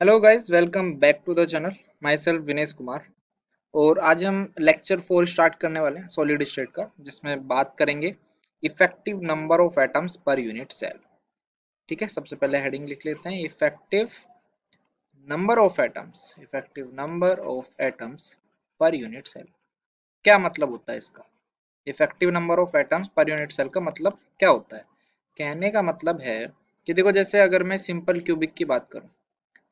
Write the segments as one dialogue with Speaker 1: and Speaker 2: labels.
Speaker 1: Hello guys, welcome back to the channel. My self Vinesh Kumar. और आज हम लेक्चर 4 स्टार्ट करने वाले हैं सॉलिड स्टेट का, जिसमें बात करेंगे effective number of atoms per unit cell. ठीक है, सबसे पहले हेडिंग लिख लेते हैं, effective number of atoms per unit cell. क्या मतलब होता है इसका? Effective number of atoms per unit cell का मतलब क्या होता है? कहने का मतलब है कि देखो, जैसे अगर मैं सिंपल क्यूबिक की बात करूं,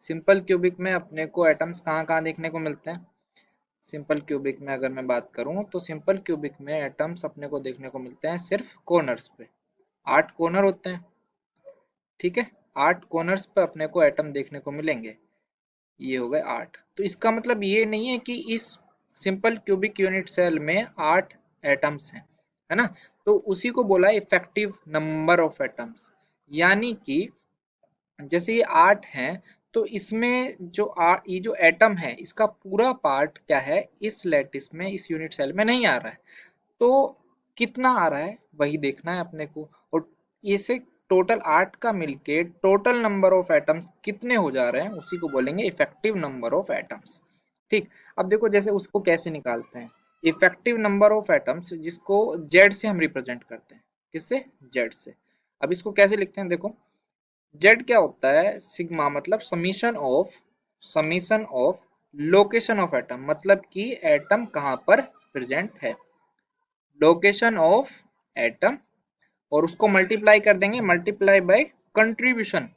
Speaker 1: सिंपल क्यूबिक में अपने को एटम्स कहाँ कहाँ देखने को मिलते हैं? सिंपल क्यूबिक में अगर मैं बात करूं तो सिंपल क्यूबिक में एटम्स अपने को देखने को मिलते हैं सिर्फ कॉर्नर्स पे। 8 कॉर्नर होते हैं। ठीक है, 8 कॉर्नर्स पे अपने को एटम देखने को मिलेंगे। ये हो गए 8। तो इसका मतलब ये नहीं है कि इस सिंपल क्यूबिक यूनिट सेल में 8 एटम्स हैं, है ना? तो उसी को बोला इफेक्टिव नंबर ऑफ एटम्स। यानी कि जैसे ये 8 हैं, तो इसमें ये जो एटम है, इसका पूरा पार्ट क्या है, इस लैटिस में, इस यूनिट सेल में नहीं आ रहा है। तो कितना आ रहा है वही देखना है अपने को। और इसे टोटल 8 का मिलके टोटल नंबर ऑफ एटम्स कितने हो जा रहे हैं, उसी को बोलेंगे इफेक्टिव नंबर ऑफ एटम्स। ठीक। अब देखो, जैसे उसको कैसे निकालते हैं, इफेक्टिव नंबर ऑफ एटम्स, जिसको जेड से हम रिप्रेजेंट करते हैं। किससे? जेड से। अब इसको कैसे लिखते हैं, देखो, जेड क्या होता है? सिग्मा मतलब summation of location of atom, मतलब कि एटम कहाँ पर प्रेजेंट है, लोकेशन ऑफ एटम। और उसको मल्टीप्लाई कर देंगे, मल्टीप्लाई बाय कंट्रीब्यूशन।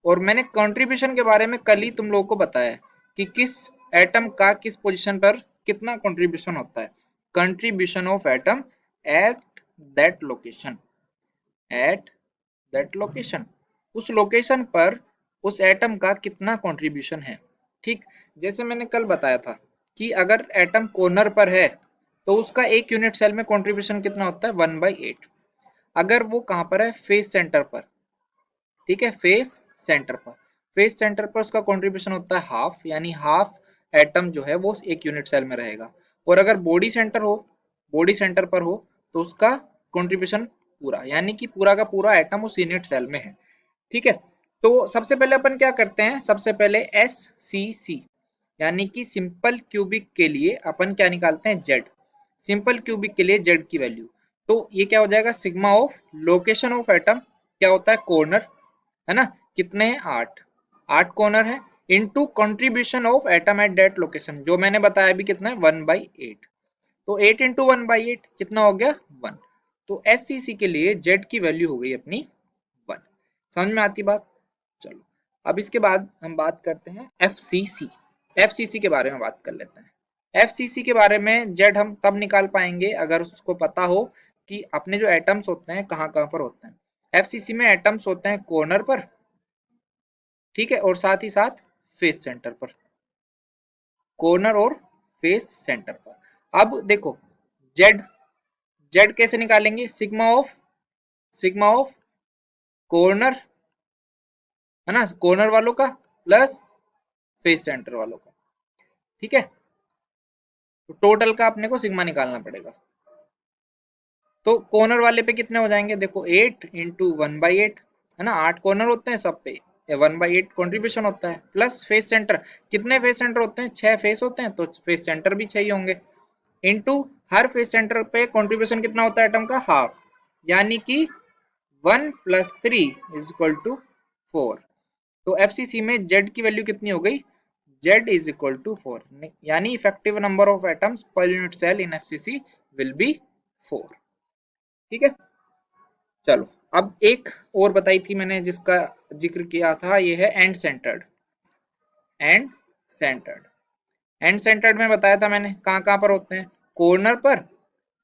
Speaker 1: और मैंने कंट्रीब्यूशन के बारे में कल ही तुम लोगों को बताया है कि किस एटम का किस पोजीशन पर कितना कंट्रीब्यूशन होता है। Contribution of atom at that location, at that location, उस लोकेशन पर उस एटम का कितना कंट्रीब्यूशन है। ठीक। जैसे मैंने कल बताया था कि अगर एटम कॉर्नर पर है तो उसका एक यूनिट सेल में कंट्रीब्यूशन कितना होता है, 1/8। अगर वो कहाँ पर है, फेस सेंटर पर। ठीक है, फेस सेंटर पर, फेस सेंटर पर उसका कंट्रीब्यूशन होता है हाफ, यानी हाफ एटम जो है वो एक यूनिट सेल में रहेगा। और अगर बॉडी सेंटर पर हो तो उसका कंट्रीब्यूशन पूरा, यानी कि पूरा का पूरा एटम उस यूनिट सेल में है। ठीक है। तो सबसे पहले अपन क्या करते हैं, सबसे पहले एस सी सी, यानी कि सिंपल क्यूबिक के लिए अपन क्या निकालते हैं, जेड। सिंपल क्यूबिक के लिए जेड की वैल्यू, तो ये क्या हो जाएगा, sigma of location of atom, क्या होता है, कॉर्नर, है ना? कितने हैं, 8। 8 कॉर्नर है, into contribution of atom at that location, जो मैंने बताया अभी कितना है, 1/8। तो 8 इंटू 1/8 कितना हो गया, 1। तो एस सी सी के लिए जेड की वैल्यू हो गई अपनी 1। समझ में आती बात? चलो, अब इसके बाद हम बात करते हैं एफसीसी। एफसीसी के बारे में बात कर लेते हैं। एफसीसी के बारे में जेड हम तब निकाल पाएंगे अगर उसको पता हो कि अपने जो एटम्स होते हैं कहाँ कहाँ पर होते हैं। एफसीसी में एटम्स होते हैं कॉर्नर पर, ठीक है, और साथ ही साथ फेस सेंटर पर, कॉर्नर और फेस सेंटर पर। अब देखो, जेड, जेड कैसे निकालेंगे, सिग्मा ऑफ कॉर्नर, है ना, कॉर्नर वालों का प्लस फेस सेंटर वालों का। ठीक है, तो टोटल का अपने को सिग्मा निकालना पड़ेगा। तो कॉर्नर वाले पे कितने हो जाएंगे, देखो 8 इंटू 1/8, है ना, 8 कॉर्नर होते हैं सब पे, 1/8 कंट्रीब्यूशन होता है, प्लस फेस सेंटर। कितने फेस सेंटर होते हैं, 6 फेस होते हैं, तो फेस सेंटर भी 6 ही होंगे। इंटू हर फेस सेंटर पे कंट्रीब्यूशन कितना होता है एटम का, हाफ, यानी कि 1 + 3 = 4। तो एफसीसी में जेड की वैल्यू कितनी हो गई, Z = 4, यानी effective number of atoms per unit cell in FCC will be 4। ठीक है। चलो, अब एक और बताई थी मैंने जिसका जिक्र किया था, ये है and centred. And centred, and centred में बताया था मैंने कहाँ कहाँ पर होते हैं, कॉर्नर पर, है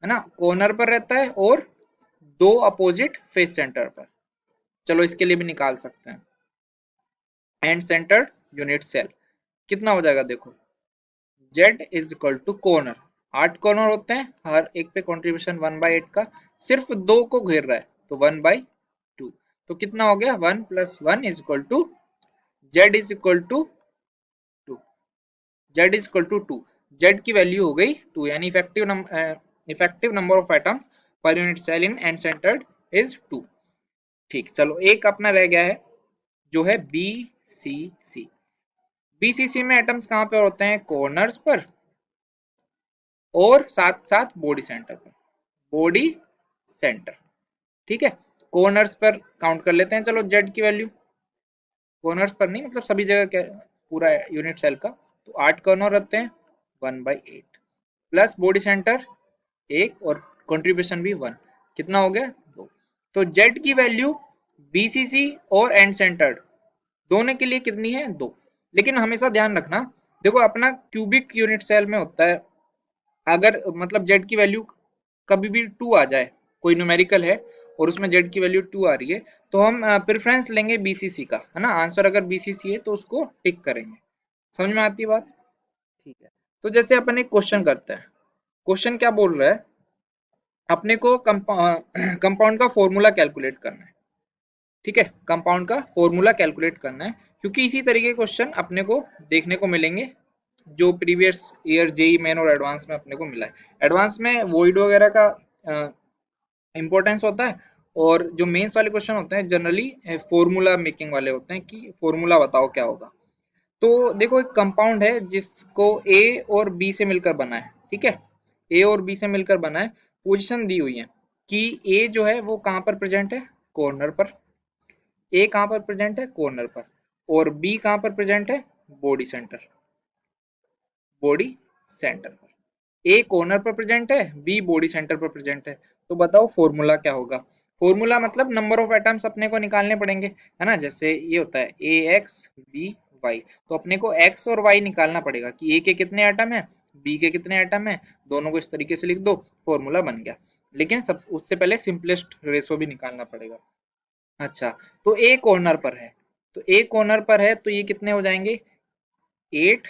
Speaker 1: ना, कॉर्नर पर रहता है, और दो अपोजिट फेस सेंटर पर। चलो, इसके लिए भी निकाल सकते हैं एंड सेंटर्ड यूनिट सेल। कितना हो जाएगा, देखो, Z = कॉर्नर, 8 कॉर्नर होते हैं, हर एक पे कंट्रीब्यूशन 1/8 का, सिर्फ दो को घेर रहा है तो 1/2। तो कितना हो गया, 1 + 1 = Z = 2। Z = 2, जेड की वैल्यू हो गई 2, यानी effective number of atoms per unit cell in end centred is 2। ठीक, चलो, एक अपना रह गया है जो है बी सी सी। बीसीसी में एटम्स कहाँ पे होते हैं? कॉर्नर्स पर और साथ साथ बॉडी सेंटर पर, बॉडी सेंटर। ठीक है, कॉर्नर्स पर काउंट कर लेते हैं, चलो जेड की वैल्यू, कॉर्नर्स पर नहीं मतलब सभी जगह क्या, पूरा यूनिट सेल का, तो 8 कॉर्नर रहते हैं, 1/8 प्लस बॉडी सेंटर एक और कंट्रीब्यूशन भी 1, कितना हो गया? 2। तो जेड की वैल्यू बीसीसी और एंड सेंटर्ड दोनों के लिए कितनी है? 2। लेकिन हमेशा ध्यान रखना, देखो अपना क्यूबिक यूनिट सेल में होता है, अगर मतलब जेड की वैल्यू कभी भी 2 आ जाए, कोई न्यूमेरिकल है और उसमें जेड की वैल्यू 2 आ रही है, तो हम प्रेफरेंस लेंगे बीसीसी का, है ना, आंसर अगर बीसीसी है तो उसको टिक करेंगे। समझ में आती है बात? ठीक है, तो जैसे अपन एक क्वेश्चन करते हैं, क्वेश्चन क्या बोल रहा है, अपने को कंपाउंड का फॉर्मूला कैलकुलेट करना है। ठीक है, कंपाउंड का फॉर्मूला कैलकुलेट करना है, क्योंकि इसी तरीके के क्वेश्चन अपने को देखने को मिलेंगे जो प्रीवियस ईयर जेई मेन और एडवांस में अपने को मिला है। एडवांस में वॉइड वगैरह का इंपॉर्टेंस होता है, और जो मेंस वाले क्वेश्चन होते हैं जनरली फॉर्मूला मेकिंग वाले होते हैं कि फॉर्मूला बताओ क्या होगा। तो देखो एक कंपाउंड है जिसको ए और बी से मिलकर बना है, ठीक है, ए और बी से मिलकर बना है, पोजीशन दी हुई है कि ए जो है वो कहाँ पर प्रेजेंट है? कॉर्नर पर। ए कहाँ पर प्रेजेंट है? कॉर्नर पर। और बी कहाँ पर प्रेजेंट है? बॉडी सेंटर, बॉडी सेंटर पर। ए कॉर्नर पर प्रेजेंट है, बी बॉडी सेंटर पर प्रेजेंट है, तो बताओ फॉर्मूला क्या होगा? फॉर्मूला मतलब नंबर ऑफ एटम्स अपने को निकालने पड़ेंगे, है ना, जैसे ये होता है ए एक्स बी वाई, तो अपने को एक्स और वाई निकालना पड़ेगा कि ए के कितने एटम है, बी के कितने एटम है, दोनों को इस तरीके से लिख दो, फॉर्मूला बन गया। लेकिन सब उससे पहले सिंपलेस्ट रेशो भी निकालना पड़ेगा। अच्छा, तो ए कॉर्नर पर है, तो ए कॉर्नर पर है तो ये कितने हो जाएंगे? 8,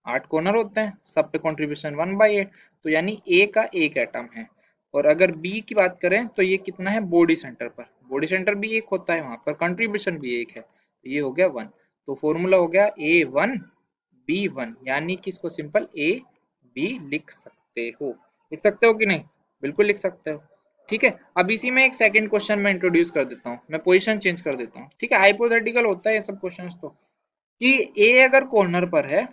Speaker 1: 8 कॉर्नर होते हैं, सब पे कंट्रीब्यूशन 1/8, तो यानी ए का एक एटम है। और अगर बी की बात करें तो ये कितना है? बॉडी सेंटर पर, बॉडी सेंटर भी एक होता है, वहां पर कंट्रीब्यूशन भी एक है, तो ये हो गया 1। तो फॉर्मूला हो गया A1B1, यानी कि इसको सिंपल ए बी लिख सकते हो। लिख सकते हो कि नहीं? बिल्कुल लिख सकते हो। ठीक है, अब इसी में एक सेकंड क्वेश्चन मैं इंट्रोड्यूस कर देता हूँ, मैं पोजीशन चेंज कर देता हूँ। ठीक है, हाइपोथेटिकल होता है ये सब क्वेश्चंस तो, कि ए अगर कॉर्नर पर है,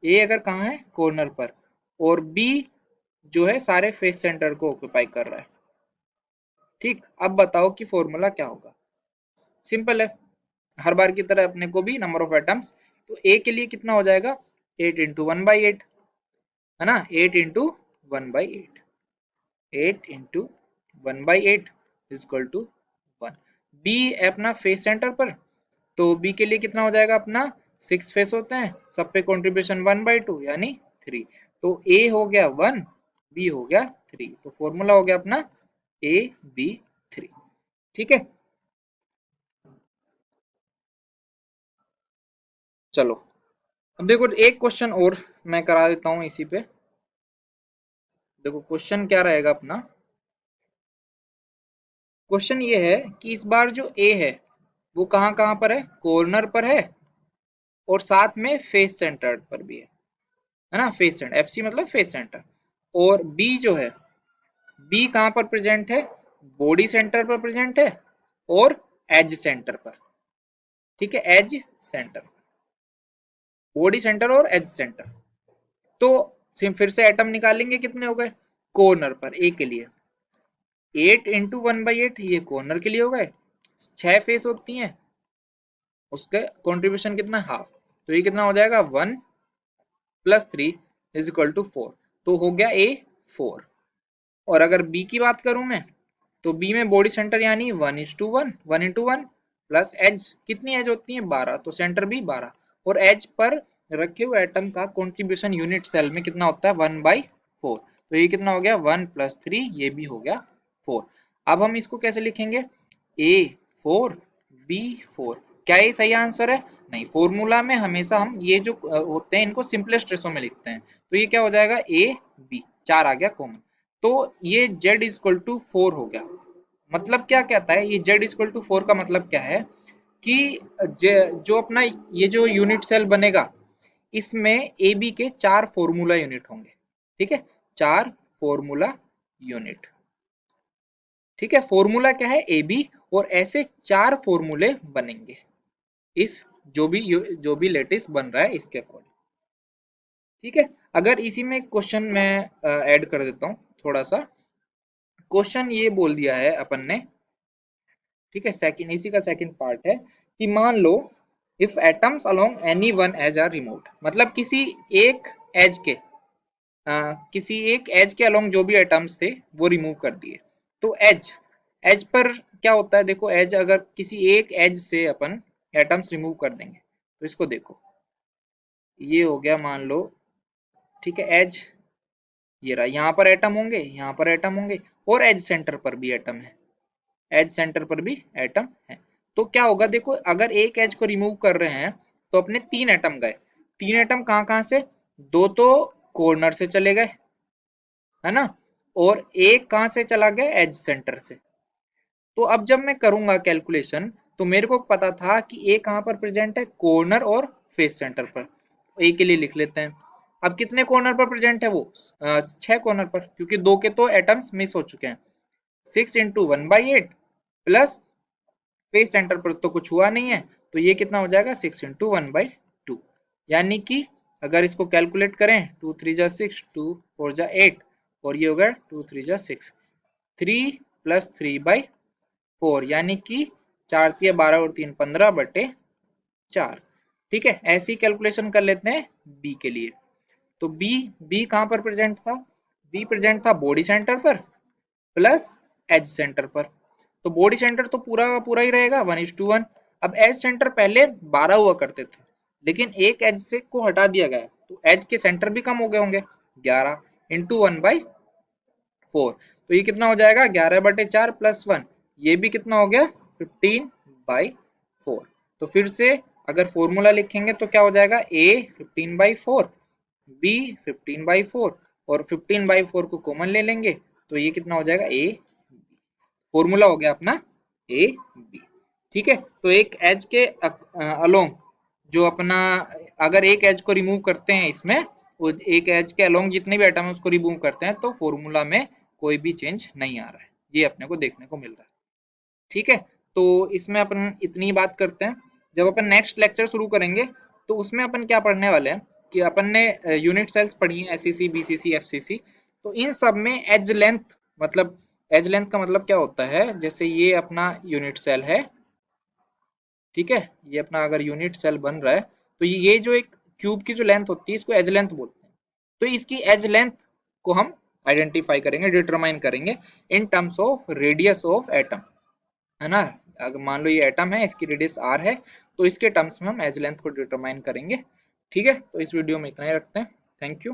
Speaker 1: ए अगर कहाँ है? कॉर्नर पर, और बी जो है सारे फेस सेंटर को ऑक्यूपाई कर रहा है। ठीक, अब बताओ कि फॉर्मूला क्या होगा? सिंपल है, हर बार की तरह अपने को भी नंबर ऑफ एटम्स, तो ए के लिए कितना हो जाएगा? 8 इंटू 1/8, है ना, 8 into 1/8, 8 into 1/8 is equal to 1। B अपना फेस सेंटर पर, तो बी के लिए कितना हो जाएगा अपना? 6 फेस होते हैं, सब पे कंट्रीब्यूशन 1/2 यानी 3, तो ए हो गया 1, बी हो गया 3, तो फॉर्मूला हो गया अपना AB3। ठीक है, चलो अब देखो एक क्वेश्चन और मैं करा देता हूँ इसी पे। देखो क्वेश्चन क्या रहेगा अपना, क्वेश्चन ये है कि इस बार जो ए है वो कहाँ कहाँ पर है? कॉर्नर पर है, और साथ में फेस सेंटर पर भी है ना, फेस सेंटर, एफसी मतलब फेस सेंटर। और बी जो है, बी कहाँ पर प्रेजेंट है? बॉडी सेंटर पर प्रेजेंट है, और एज सेंटर पर। ठीक है, एज सेंटर, बॉडी सेंटर और एज सेंटर। तो फिर से एटम निकालेंगे, कितने हो गए? कॉर्नर पर ए के लिए 8 इंटू 1/8, ये कॉर्नर के लिए हो गए, 6 फेस होती हैं, उसका कंट्रीब्यूशन कितना? हाफ, तो ये कितना हो जाएगा? 1 प्लस 3 इज इक्वल टू 4, तो हो गया A4। और अगर बी की बात करूं मैं, तो बी में बॉडी सेंटर यानी 1:1, 1:1 प्लस एज, कितनी एज होती है? 12, तो सेंटर भी 12, और एज पर रखे हुए एटम का कंट्रीब्यूशन यूनिट सेल में कितना होता है? 1/4, तो ये कितना हो गया? 1 + 3, ये भी हो गया 4। अब हम इसको कैसे लिखेंगे? A4B4, क्या ये सही आंसर है? नहीं, फॉर्मूला में हमेशा हम ये जो होते हैं इनको सिंपलेस्ट रेशो में लिखते हैं, तो ये क्या हो जाएगा? AB, 4 आ गया कॉमन, तो ये Z इक्वल टू 4 हो गया। मतलब क्या कहता है ये Z इक्वल टू 4 का मतलब क्या है कि जो अपना ये जो यूनिट सेल बनेगा, इसमें ए बी के 4 फॉर्मूला यूनिट होंगे। ठीक है, 4 फॉर्मूला यूनिट। ठीक है, फॉर्मूला क्या है? ए बी, और ऐसे 4 फॉर्मूले बनेंगे इस जो भी लेटिस बन रहा है इसके अकॉर्डिंग। ठीक है, अगर इसी में क्वेश्चन मैं ऐड कर देता हूँ थोड़ा सा। क्वेश्चन ये बोल दिया है अपन ने, ठीक है, सेकंड, इसी का सेकंड पार्ट है कि मान लो if atoms along any one edge are removed, मतलब किसी एक एज के किसी एक एज के अलोंग जो भी एटम्स थे वो रिमूव कर दिए। तो एज एज पर क्या होता है, देखो एज, अगर किसी एक एज से अपन एटम्स रिमूव कर देंगे तो इसको देखो, ये हो गया मान लो, ठीक है, एज ये रहा, यहाँ पर एटम होंगे, यहाँ पर एटम होंगे, और एज सेंटर पर भी एटम है, एज सेंटर पर भी एटम है। तो क्या होगा, देखो अगर एक एज को रिमूव कर रहे हैं तो अपने तीन एटम गए, तीन एटम कहाँ कहाँ से, दो तो कॉर्नर से चले गए, है ना, और एक कहाँ से चला गया, एज सेंटर से। तो अब जब मैं करूंगा कैलकुलेशन तो मेरे को पता था कि ए कहाँ पर प्रेजेंट है, कॉर्नर और फेस सेंटर पर। ए के लिए लिख लेते हैं। अब कितने कॉर्नर पर प्रेजेंट है वो, 6 कॉर्नर पर, क्योंकि दो के तो एटम्स मिस हो चुके हैं। 6 × 1/8 प्लस फेस सेंटर पर तो कुछ हुआ नहीं है, तो ये कितना हो जाएगा, 6 × 1/2। यानी कि अगर इसको कैलकुलेट करें, 2 3 जा 6, 2 4 जा 8, और ये हो गया 2 3 जा 6, 3 + 3/4, यानी कि 4 × 3 = 12 और 3 × 15/4। ठीक है, ऐसी कैलकुलेशन कर लेते हैं बी के लिए। तो बी बी कहाँ पर प्रेजेंट था, बी प्रेजेंट था बॉडी सेंटर पर प्लस एज सेंटर पर। तो बॉडी सेंटर तो पूरा पूरा ही रहेगा 1:1। अब एज सेंटर पहले 12 हुआ करते थे, लेकिन एक एज से को हटा दिया गया, तो एज के सेंटर भी कम हो गए होंगे, 11 × 1/4। तो ये कितना हो जाएगा, 11/4 + 1, ये भी कितना हो गया, 15/4। तो फिर से अगर फॉर्मूला लिखेंगे तो क्या हो जाएगा, a 15/4, b 15/4, और 15/4 को कॉमन ले लेंगे तो ये कितना हो जाएगा, a। फॉर्मूला हो गया अपना ए बी। ठीक है, तो एक एज के अलोंग जो अपना, अगर एक एज को रिमूव करते हैं इसमें, वो एक एज के अलोंग जितने भी एटम है उसको रिमूव करते हैं तो फॉर्मूला में कोई भी चेंज नहीं आ रहा है, ये अपने को देखने को मिल रहा है। ठीक है, तो इसमें अपन इतनी बात करते हैं। जब अपन नेक्स्ट लेक्चर शुरू करेंगे तो उसमें अपन क्या पढ़ने वाले हैं कि अपन ने यूनिट सेल्स पढ़ी है, एससीसी बीसीसी एफसीसी। तो इन सब में एज लेंथ, मतलब एज लेंथ का मतलब क्या होता है, जैसे ये अपना यूनिट सेल है, ठीक है, ये अपना अगर यूनिट सेल बन रहा है तो ये जो एक क्यूब की जो लेंथ होती है इसको एज लेंथ बोलते हैं। तो इसकी एज लेंथ को हम आइडेंटिफाई करेंगे, डिटरमाइन करेंगे in terms of radius of atom, है ना। अगर मान लो ये एटम है, इसकी रेडियस आर है, तो इसके टर्म्स में हम एज लेंथ को डिटरमाइन करेंगे। ठीक है, तो इस वीडियो में इतना ही रखते हैं। Thank you.